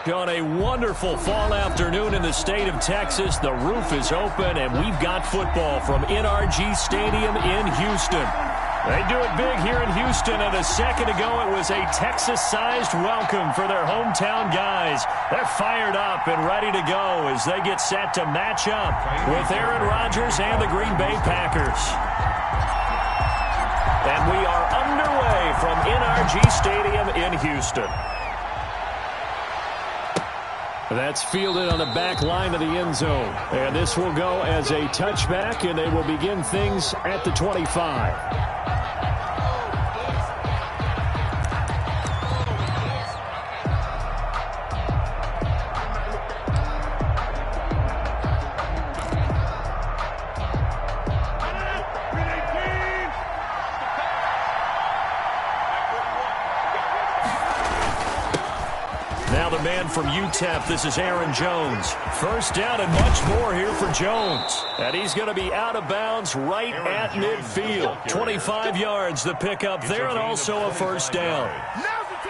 On a wonderful fall afternoon in the state of Texas, the roof is open, and we've got football from NRG Stadium in Houston. They do it big here in Houston, and a second ago it was a Texas-sized welcome for their hometown guys. They're fired up and ready to go as they get set to match up with Aaron Rodgers and the Green Bay Packers. And we are underway from NRG Stadium in Houston. That's fielded on the back line of the end zone. And this will go as a touchback, and they will begin things at the 25. From UTEP, this is Aaron Jones. First down and much more here for Jones. And he's going to be out of bounds right at midfield. 25 yards the pickup there, and also a first down.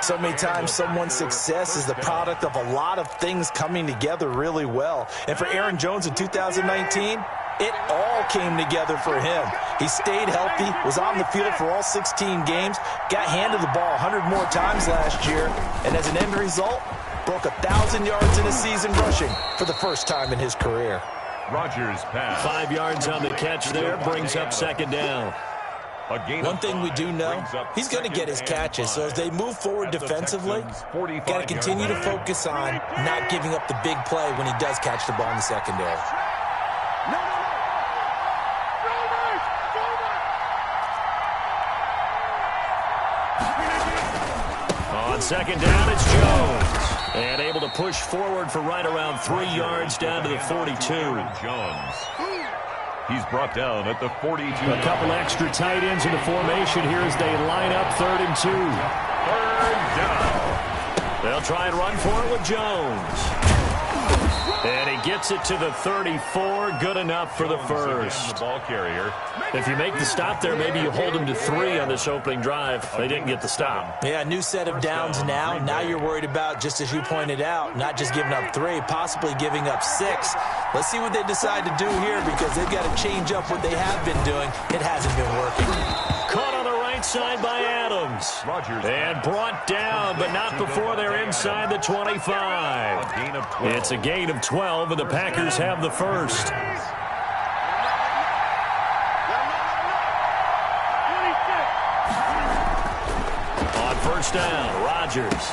So many times someone's success is the product of a lot of things coming together really well. And for Aaron Jones in 2019, it all came together for him. He stayed healthy, was on the field for all 16 games, got handed the ball 100 more times last year, and as an end result, broke 1,000 yards in a season rushing for the first time in his career. Rodgers pass. 5 yards on the catch there, brings up second down. One thing we do know, he's going to get his catches, so as they move forward defensively, got to continue to focus on not giving up the big play when he does catch the ball in the secondary. On second down, it's Jones. And able to push forward for right around 3 yards down to the 42. Jones. He's brought down at the 42. A couple extra tight ends in the formation here as they line up 3rd and 2. Third down. They'll try and run for it with Jones. And he gets it to the 34. Good enough for the first. The ball carrier. If you make the stop there, maybe you hold him to 3 on this opening drive. They didn't get the stop. Yeah, new set of downs now. Now you're worried about, just as you pointed out, not just giving up 3, possibly giving up 6. Let's see what they decide to do here, because they've got to change up what they have been doing. It hasn't been working. Caught on the right side by Adams. And brought down, but not before they're inside the 25. It's a gain of 12, and the Packers have the first. On first down, Rodgers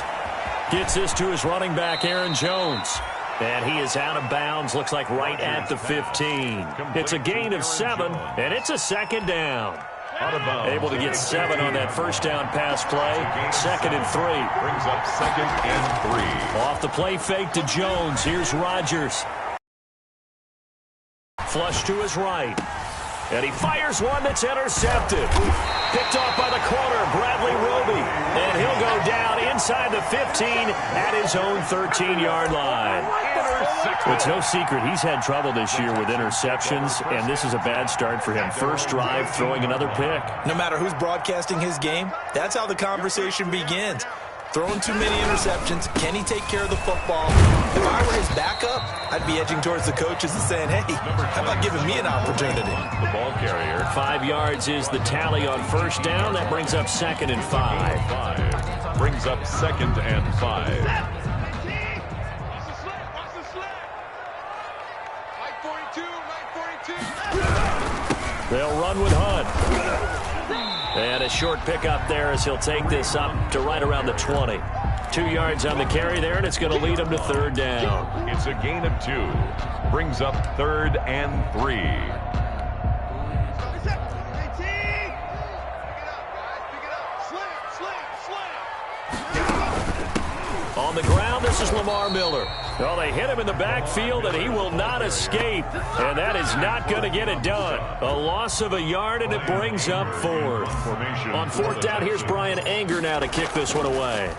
gets this to his running back, Aaron Jones. And he is out of bounds, looks like right at the 15. It's a gain of 7, and it's a second down. Able to get 7 on that first down pass play. 2nd and 3. Brings up 2nd and 3. Off the play fake to Jones. Here's Rodgers. Flush to his right. And he fires one that's intercepted. Picked off by the corner, Bradley Roby. And he'll go down inside the 15 at his own 13-yard line. It's no secret he's had trouble this year with interceptions, and this is a bad start for him. First drive, throwing another pick. No matter who's broadcasting his game, that's how the conversation begins. Throwing too many interceptions. Can he take care of the football? If I were his backup, I'd be edging towards the coaches and saying, hey, how about giving me an opportunity? The ball carrier. 5 yards is the tally on first down. That brings up 2nd and 5. Brings up 2nd and 5. They'll run with Hunt. And a short pickup there as he'll take this up to right around the 20. 2 yards on the carry there, and it's going to lead him to 3rd down. It's a gain of 2. Brings up 3rd and 3. On the ground, this is Lamar Miller. Well, they hit him in the backfield, and he will not escape. And that is not going to get it done. A loss of a yard, and it brings up 4th. On 4th down, here's Brian Anger now to kick this one away.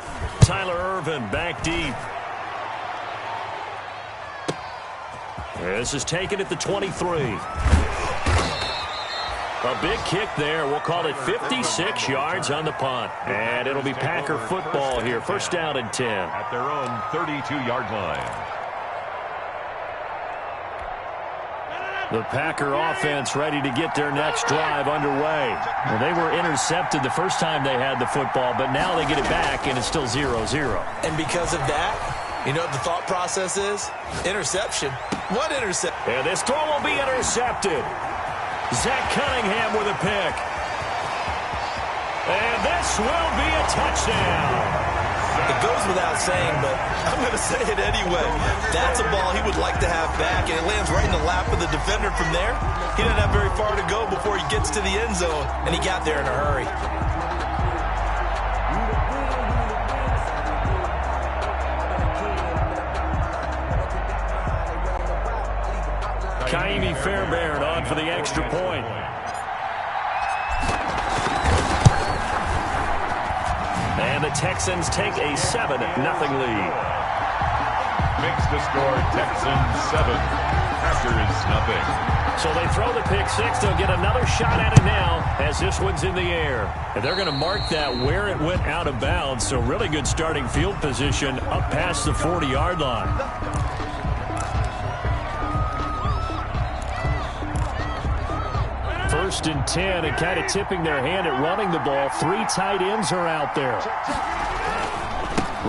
Tyler Irvin back deep. This is taken at the 23. A big kick there. We'll call it 56 yards on the punt. And it'll be Packer football here. First down and 10. At their own 32-yard line. The Packer offense ready to get their next drive underway. Well, they were intercepted the first time they had the football, but now they get it back, and it's still 0-0. And because of that, you know what the thought process is? Interception. What interception? And this throw will be intercepted. Zach Cunningham with a pick. And this will be a touchdown. It goes without saying, but I'm going to say it anyway. That's a ball he would like to have back, and it lands right in the lap of the defender from there. He doesn't have very far to go before he gets to the end zone, and he got there in a hurry. Kaimi Fairbairn on for the extra point. And the Texans take a 7-0 lead. Makes the score Texans 7, Packers nothing. So they throw the pick six. They'll get another shot at it now as this one's in the air. And they're going to mark that where it went out of bounds. So really good starting field position up past the 40-yard line. First and 10, and kind of tipping their hand at running the ball. 3 tight ends are out there.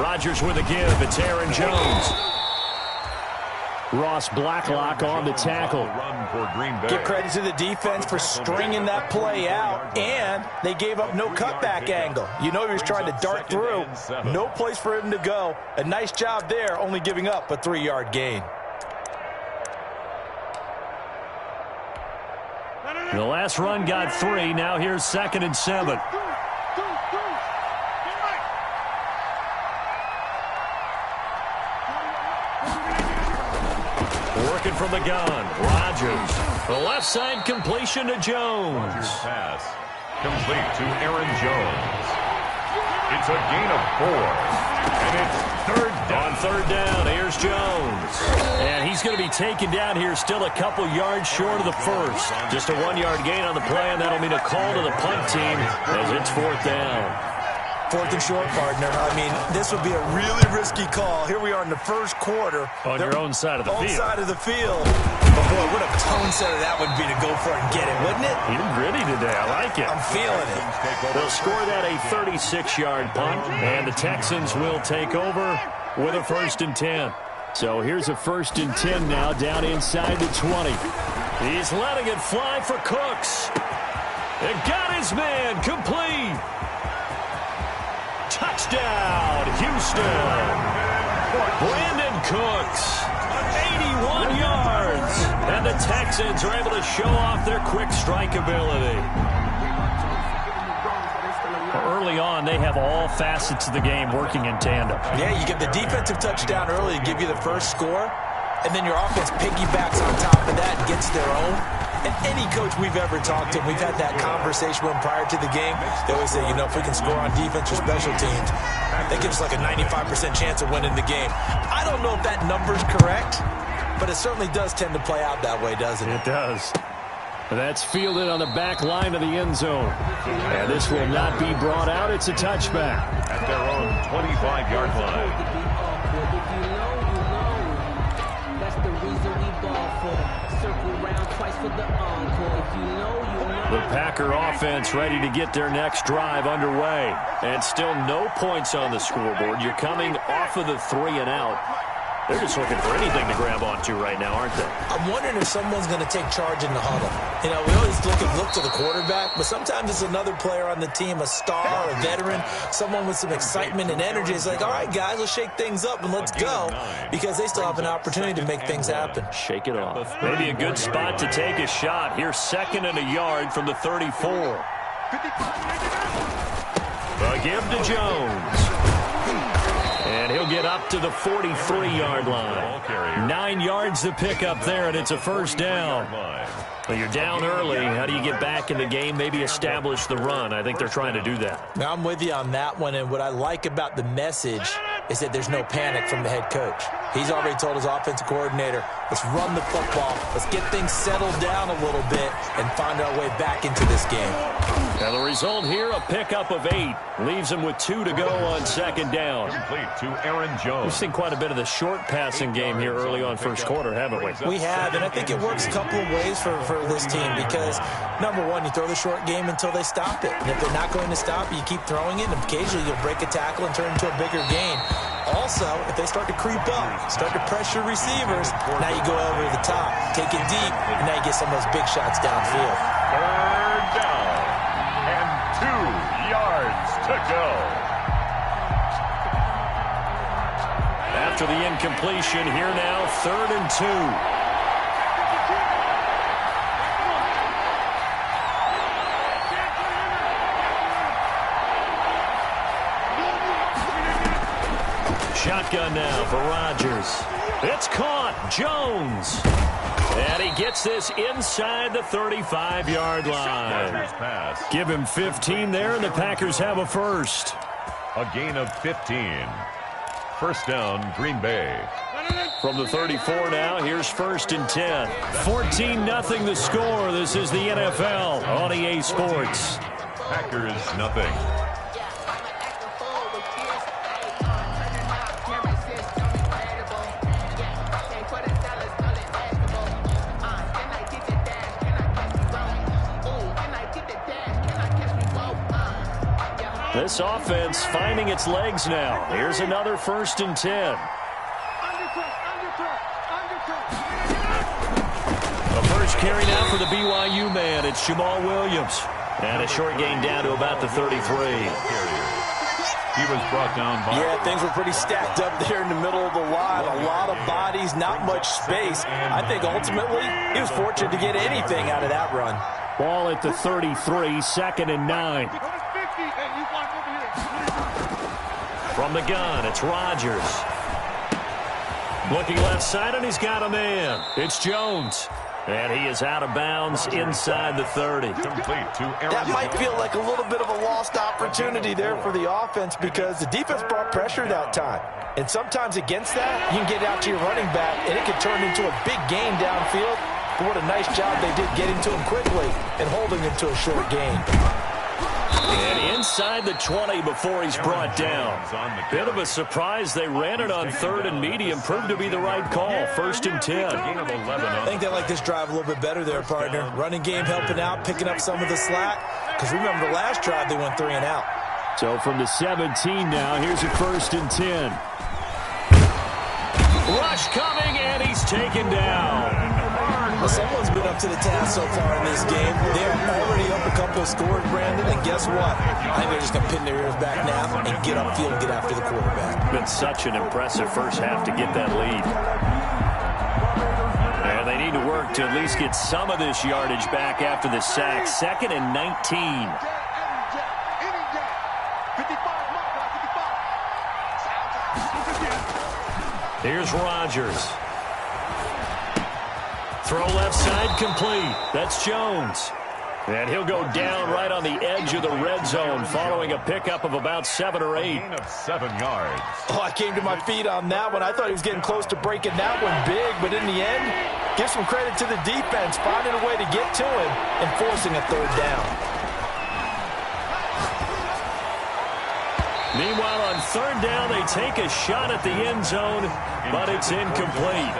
Rodgers with a give. It's Aaron Jones. Ross Blacklock on the tackle. Give credit to the defense for stringing that play out, and they gave up no cutback angle. You know he was trying to dart through. No place for him to go. A nice job there, only giving up a 3-yard gain. The last run got 3. Now here's 2nd and 7. Working from the gun. Rodgers. The left side completion to Jones. Rodgers pass. Complete to Aaron Jones. It's a gain of 4. And it's 3rd down. On 3rd down, here's Jones. And he's going to be taken down here still a couple yards short of the first. Just a 1-yard gain on the play, and that'll mean a call to the punt team as it's 4th down. 4th and short, partner. I mean, this would be a really risky call. Here we are in the first quarter. On your own side of the field. Own side of the field. But, boy, what a tone setter that would be to go for it and get it, wouldn't it? You're gritty today. I like it. I'm feeling it. They'll score that a 36-yard punt, and the Texans will take over with a 1st and 10. So here's a 1st and 10 now down inside the 20. He's letting it fly for Cooks. It got his man complete. Touchdown, Houston. Brandon Cooks, 81 yards. And the Texans are able to show off their quick strike ability. Early on, they have all facets of the game working in tandem. Yeah, you get the defensive touchdown early to give you the first score, and then your offense piggybacks on top of that and gets their own. And any coach we've ever talked to, we've had that conversation with them prior to the game. They always say, you know, if we can score on defense or special teams, that gives us like a 95% chance of winning the game. I don't know if that number's correct, but it certainly does tend to play out that way, doesn't it? It does. That's fielded on the back line of the end zone. And this will not be brought out. It's a touchback. At their own 25-yard line. The Packer offense ready to get their next drive underway. And still no points on the scoreboard. You're coming off of the 3 and out. They're just looking for anything to grab onto right now, aren't they? I'm wondering if someone's going to take charge in the huddle. You know, we always look to the quarterback, but sometimes it's another player on the team, a star, a veteran, someone with some excitement and energy. It's like, all right, guys, let's shake things up and let's go, because they still have an opportunity to make things happen. Shake it off. Maybe a good spot to take a shot. Here's 2nd and a yard from the 34. A give to Jones. And he'll get up to the 43-yard line. 9 yards to pick up there, and it's a 1st down. Well, you're down early. How do you get back in the game? Maybe establish the run. I think they're trying to do that. Now, I'm with you on that one, and what I like about the message is that there's no panic from the head coach. He's already told his offensive coordinator, let's run the football, let's get things settled down a little bit and find our way back into this game. Now the result here, a pickup of 8. Leaves him with 2 to go on second down. Complete to Aaron Jones. We've seen quite a bit of the short passing game here early on first quarter, haven't we? We have, and I think it works a couple of ways for this team because, number one, you throw the short game until they stop it. And if they're not going to stop it, you keep throwing it, and occasionally you'll break a tackle and turn it into a bigger gain. Also, if they start to creep up, start to pressure receivers, now you go over the top, take it deep, and now you get some of those big shots downfield. Third down and 2 yards to go. After the incompletion, here now, 3rd and 2. Shotgun now for Rodgers. It's caught. Jones. And he gets this inside the 35-yard line. Give him 15 there, and the Packers have a first. A gain of 15. First down, Green Bay. From the 34 now, here's 1st and 10. 14-0 the score. This is the NFL on EA Sports. Packers, nothing. This offense finding its legs now. Here's another 1st and 10. The first carry now for the BYU man. It's Jamal Williams. And a short gain down to about the 33. He was brought down by... Yeah, things were pretty stacked up there in the middle of the line. A lot of bodies, not much space. I think ultimately he was fortunate to get anything out of that run. Ball at the 33, 2nd and 9. From the gun, it's Rodgers. Looking left side, and he's got a man. It's Jones. And he is out of bounds inside the 30. Complete to Aaron That might feel like a little bit of a lost opportunity there for the offense because the defense brought pressure that time. And sometimes against that, you can get out to your running back, and it can turn into a big gain downfield. But what a nice job they did getting to him quickly and holding him to a short gain. And inside the 20 before he's brought down. Bit of a surprise. They ran it on 3rd and medium. Proved to be the right call. 1st and 10. I think they like this drive a little bit better there, partner. Running game helping out, picking up some of the slack. Because remember the last drive, they went 3 and out. So from the 17 now, here's a 1st and 10. Rush coming, and he's taken down. Well, someone's been up to the task so far in this game. They're already up a couple of scores, Brandon, and guess what? I think they're just going to pin their ears back now and get upfield and get after the quarterback. Been such an impressive first half to get that lead. And they need to work to at least get some of this yardage back after the sack. 2nd and 19. Here's Rodgers. Throw left side complete. That's Jones. And he'll go down right on the edge of the red zone following a pickup of about 7 or 8. Gain of 7 yards. Oh, I came to my feet on that one. I thought he was getting close to breaking that one big, but in the end, give some credit to the defense, finding a way to get to him and forcing a 3rd down. Meanwhile, on 3rd down, they take a shot at the end zone, but it's incomplete.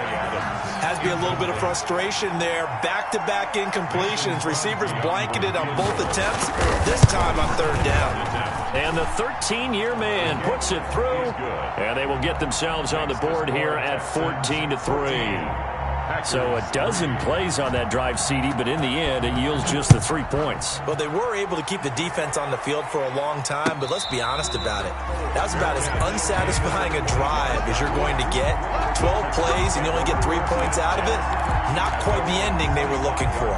Has to be a little bit of frustration there. Back-to-back incompletions. Receivers blanketed on both attempts, this time on 3rd down. And the 13-year man puts it through, and they will get themselves on the board here at 14-3. So a dozen plays on that drive, CD, but in the end, it yields just the 3 points. Well, they were able to keep the defense on the field for a long time, but let's be honest about it. That was about as unsatisfying a drive as you're going to get. 12 plays and you only get 3 points out of it. Not quite the ending they were looking for.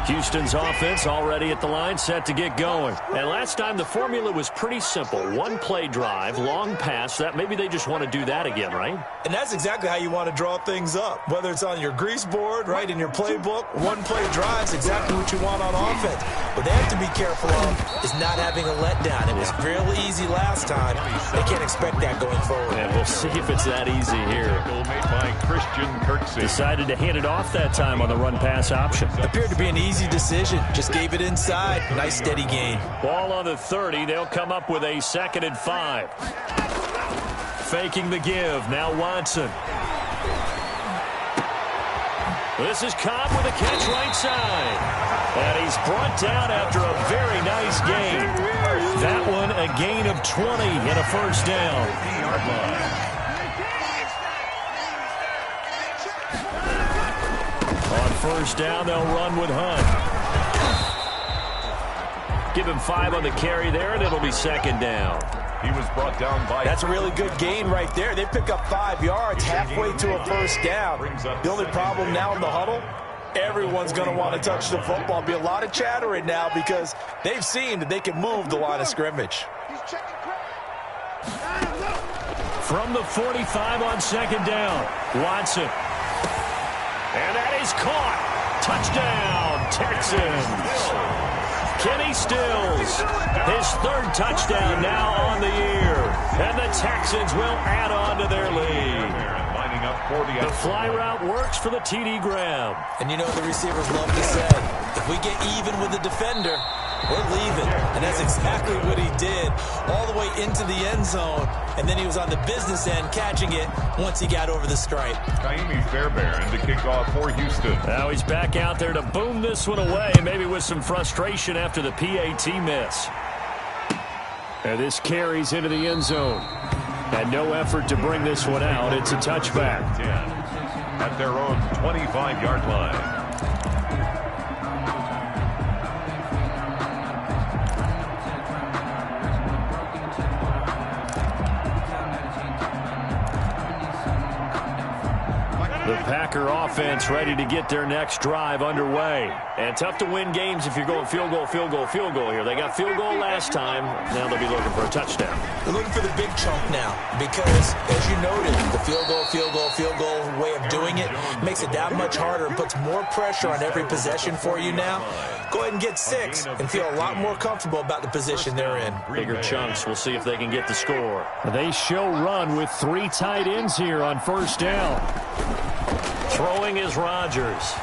Houston's offense already at the line, set to get going. And last time the formula was pretty simple. 1-play drive, long pass. That maybe they just want to do that again, right? And that's exactly how you want to draw things up. Whether it's on your grease board, right, in your playbook, 1-play drive is exactly what you want on offense. What they have to be careful of is not having a letdown. It was fairly easy last time. They can't expect that going forward. And we'll see if it's that easy here. Made by Christian Kirksey. Decided to hand it off that time on the run-pass option. Appeared to be an easy decision. Just gave it inside. Nice steady gain. Ball on the 30. They'll come up with a 2nd and 5. Faking the give. Now Watson. This is Cobb with a catch right side. And he's brought down after a very nice gain. That one a gain of 20 and a first down. On first down, they'll run with Hunt. Give him 5 on the carry there, and it'll be 2nd down. He was brought down by... That's a really good gain right there. They pick up 5 yards halfway to a first down. The only problem now in the huddle, everyone's going to want to touch the football. Be a lot of chattering now because they've seen that they can move the line of scrimmage. From the 45 on 2nd down, Watson. And that is caught. Touchdown, Texans. Kenny Stills, his 3rd touchdown now on the year. And the Texans will add on to their lead. The fly route works for the TD grab. And you know the receivers love to say, if we get even with the defender, we're leaving. And that's exactly what he did, all the way into the end zone. And then he was on the business end catching it once he got over the stripe. Kaimi Fairbairn to kick off for Houston. Now he's back out there to boom this one away, maybe with some frustration after the PAT miss. And this carries into the end zone. And no effort to bring this one out. It's a touchback. At their own 25-yard line. The Packer offense ready to get their next drive underway. And tough to win games if you're going field goal, field goal, field goal here. They got field goal last time. Now they'll be looking for a touchdown. They're looking for the big chunk now because, as you noted, the field goal, field goal, field goal way of doing it makes it that much harder and puts more pressure on every possession for you now. Go ahead and get 6 and feel a lot more comfortable about the position they're in. Bigger chunks. We'll see if they can get the score. They show run with 3 tight ends here on first down. Throwing is Rodgers.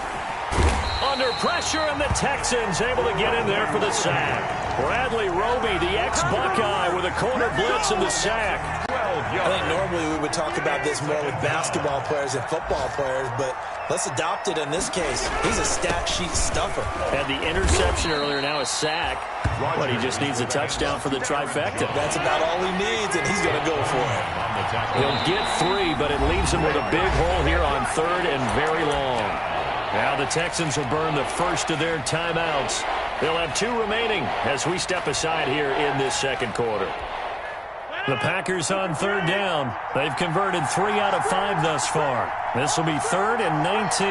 Under pressure, and the Texans able to get in there for the sack. Bradley Roby, the ex-Buckeye, with a corner blitz and the sack. I think normally we would talk about this more with basketball players and football players, but let's adopt it in this case. He's a stat sheet stuffer. Had the interception earlier, now a sack. But he just needs a touchdown for the trifecta. That's about all he needs, and he's going to go for it. He'll get 3, but it leaves him with a big hole here on 3rd and very long. Now the Texans will burn the first of their timeouts. They'll have 2 remaining as we step aside here in this 2nd quarter. The Packers on 3rd down. They've converted 3 out of 5 thus far. This will be 3rd and 19.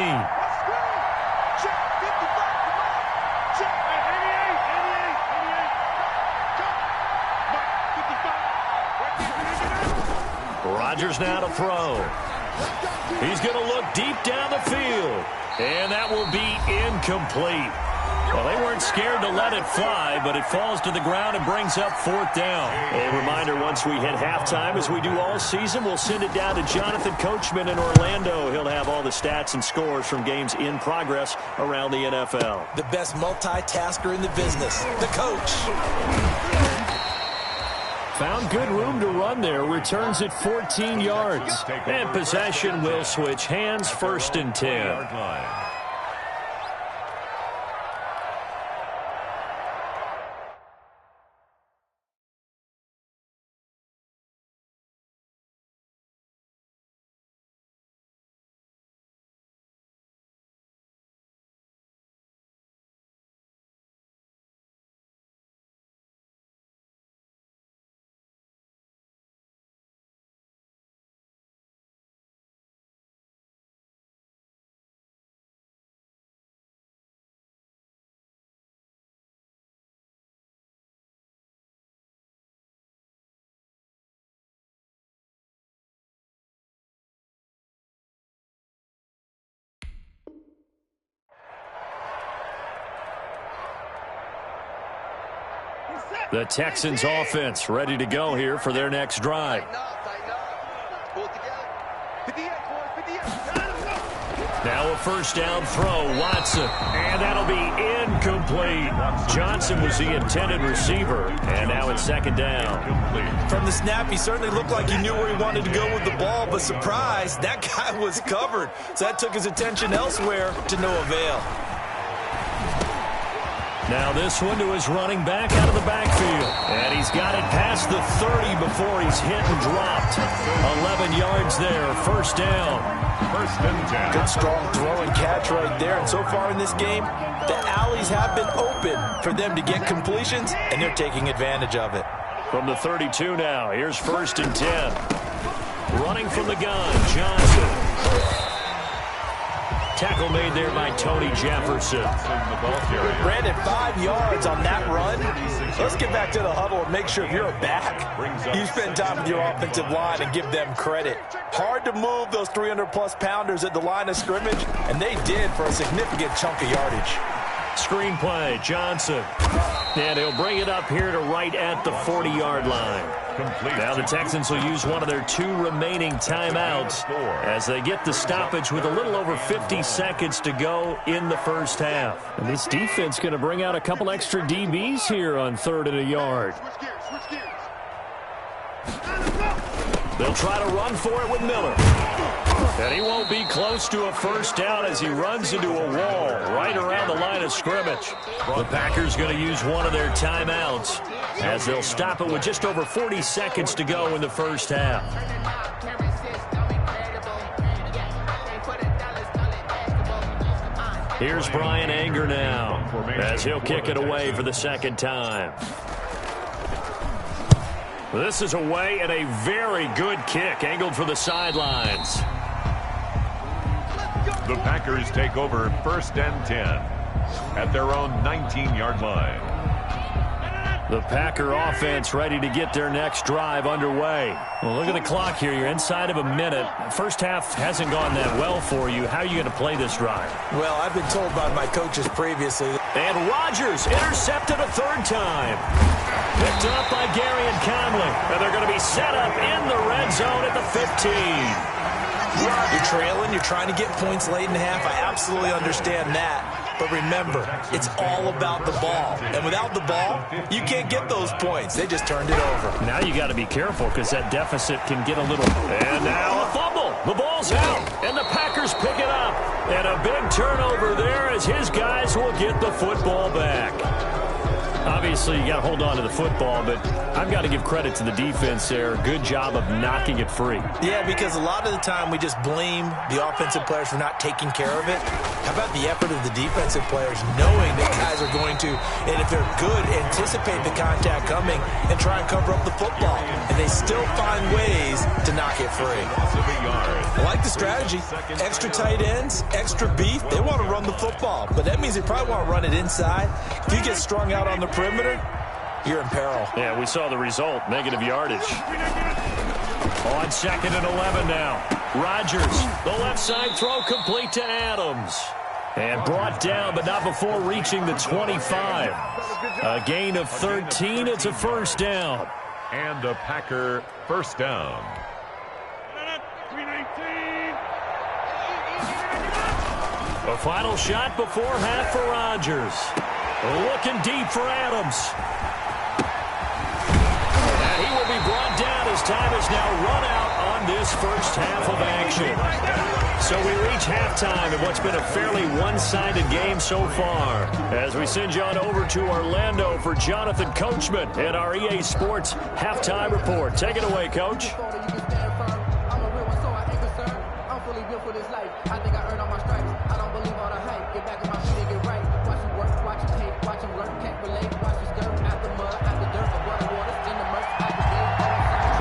Rodgers now to throw. He's going to look deep down the field. And that will be incomplete. Well, they weren't scared to let it fly, but it falls to the ground and brings up 4th down. A reminder, once we hit halftime, as we do all season, we'll send it down to Jonathan Coachman in Orlando. He'll have all the stats and scores from games in progress around the NFL. The best multitasker in the business, the coach. Found good room to run there. Returns at 14 yards. And possession will switch hands, 1st and 10. The Texans offense ready to go here for their next drive. Now a first down throw, Watson, and that'll be incomplete. Johnson was the intended receiver, and now it's second down. From the snap, he certainly looked like he knew where he wanted to go with the ball, but surprise, that guy was covered. So that took his attention elsewhere to no avail. Now this one to his running back out of the backfield. And he's got it past the 30 before he's hit and dropped. 11 yards there, first down. First and 10. Good strong throw and catch right there. And so far in this game, the alleys have been open for them to get completions, and they're taking advantage of it. From the 32 now, here's first and 10. Running from the gun, Johnson. Tackle made there by Tony Jefferson. Brandon, 5 yards on that run. Let's get back to the huddle and make sure if you're a back, you spend time with your offensive line and give them credit. Hard to move those 300-plus pounders at the line of scrimmage, and they did for a significant chunk of yardage. Screen play, Johnson. And he'll bring it up here to right at the 40-yard line. Now the Texans will use one of their 2 remaining timeouts as they get the stoppage with a little over 50 seconds to go in the first half. And this defense going to bring out a couple extra DBs here on 3rd and a yard. They'll try to run for it with Miller. And he won't be close to a first down as he runs into a wall right around the line of scrimmage. The Packers going to use one of their timeouts as they'll stop it with just over 40 seconds to go in the first half. Here's Brian Anger now as he'll kick it away for the second time. This is away and a very good kick angled for the sidelines. The Packers take over first and 10 at their own 19-yard line. The Packer offense ready to get their next drive underway. Well, look at the clock here. You're inside of a minute. First half hasn't gone that well for you. How are you going to play this drive? Well, I've been told by my coaches previously. And Rodgers intercepted a 3rd time. Picked up by Gary and Conley. And they're going to be set up in the red zone at the 15. You're trailing. You're trying to get points late in the half. I absolutely understand that. But remember, it's all about the ball. And without the ball, you can't get those points. They just turned it over. Now you got to be careful because that deficit can get a little. And now a fumble. The ball's out. And the Packers pick it up. And a big turnover there as his guys will get the football back. Obviously, you got to hold on to the football, but I've got to give credit to the defense there. Good job of knocking it free. Yeah, because a lot of the time we just blame the offensive players for not taking care of it. How about the effort of the defensive players knowing that guys are going to, and if they're good, anticipate the contact coming and try and cover up the football. And they still find ways to knock it free. I like the strategy. Extra tight ends, extra beef. They want to run the football, but that means they probably want to run it inside. If you get strung out on the perimeter, you're in peril. Yeah, we saw the result, negative yardage. On 2nd and 11 now. Rodgers, the left side throw complete to Adams. And brought down, but not before reaching the 25. A gain of 13, it's a first down. And a Packer first down. A final shot before half for Rodgers. Looking deep for Adams. And he will be brought down as time is now run out on this first half of action. So we reach halftime in what's been a fairly one-sided game so far. As we send you on over to Orlando for Jonathan Coachman at our EA Sports Halftime Report. Take it away, Coach.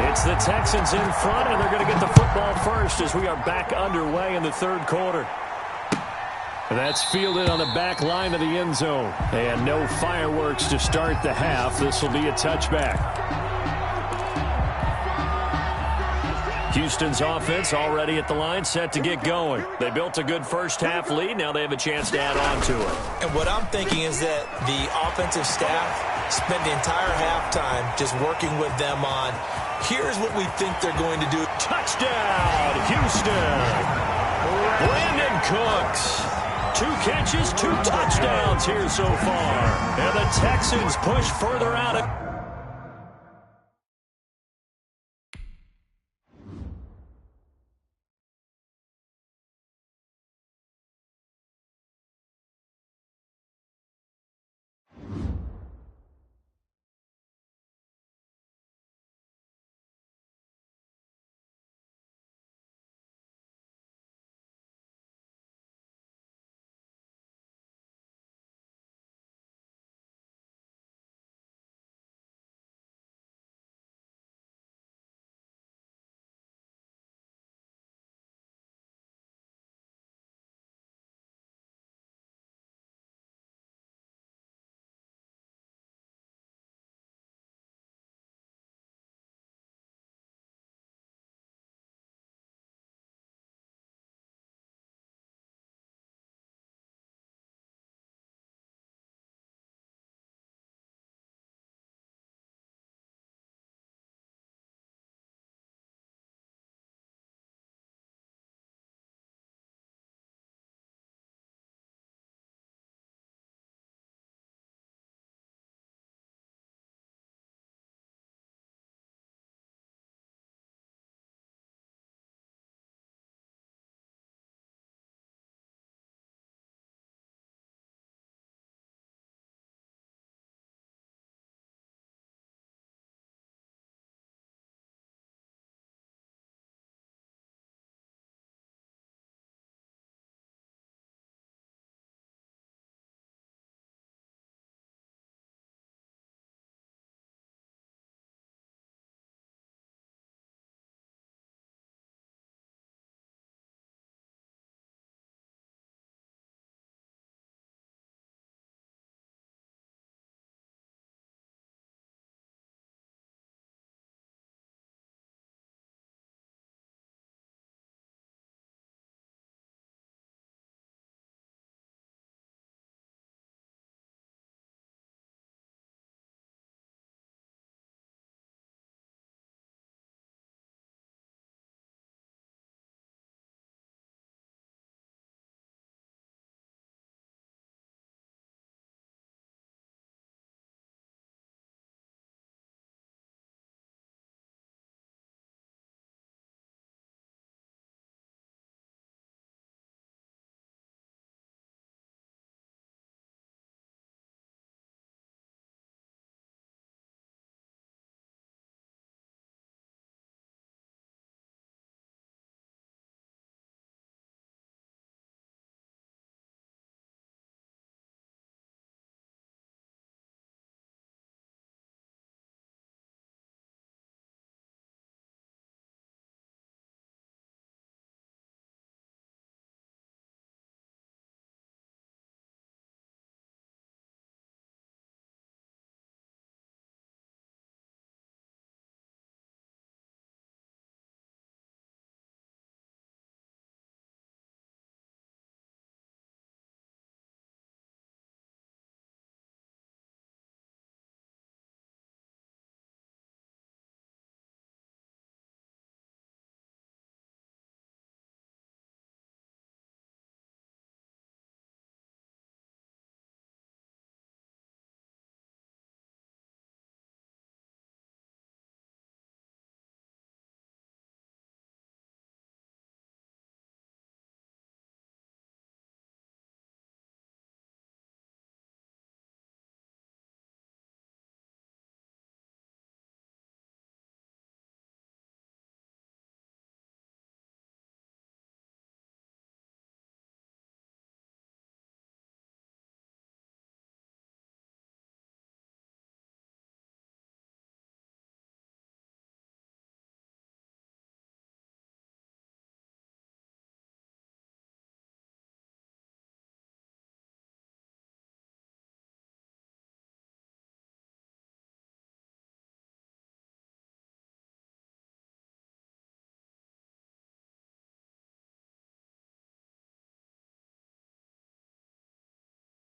It's the Texans in front, and they're going to get the football first as we are back underway in the 3rd quarter. That's fielded on the back line of the end zone. And no fireworks to start the half. This will be a touchback. Houston's offense already at the line, set to get going. They built a good first half lead. Now they have a chance to add on to it. And what I'm thinking is that the offensive staff spent the entire halftime just working with them on, here's what we think they're going to do. Touchdown, Houston. Brandon Cooks. 2 catches, 2 touchdowns here so far. And the Texans push further out.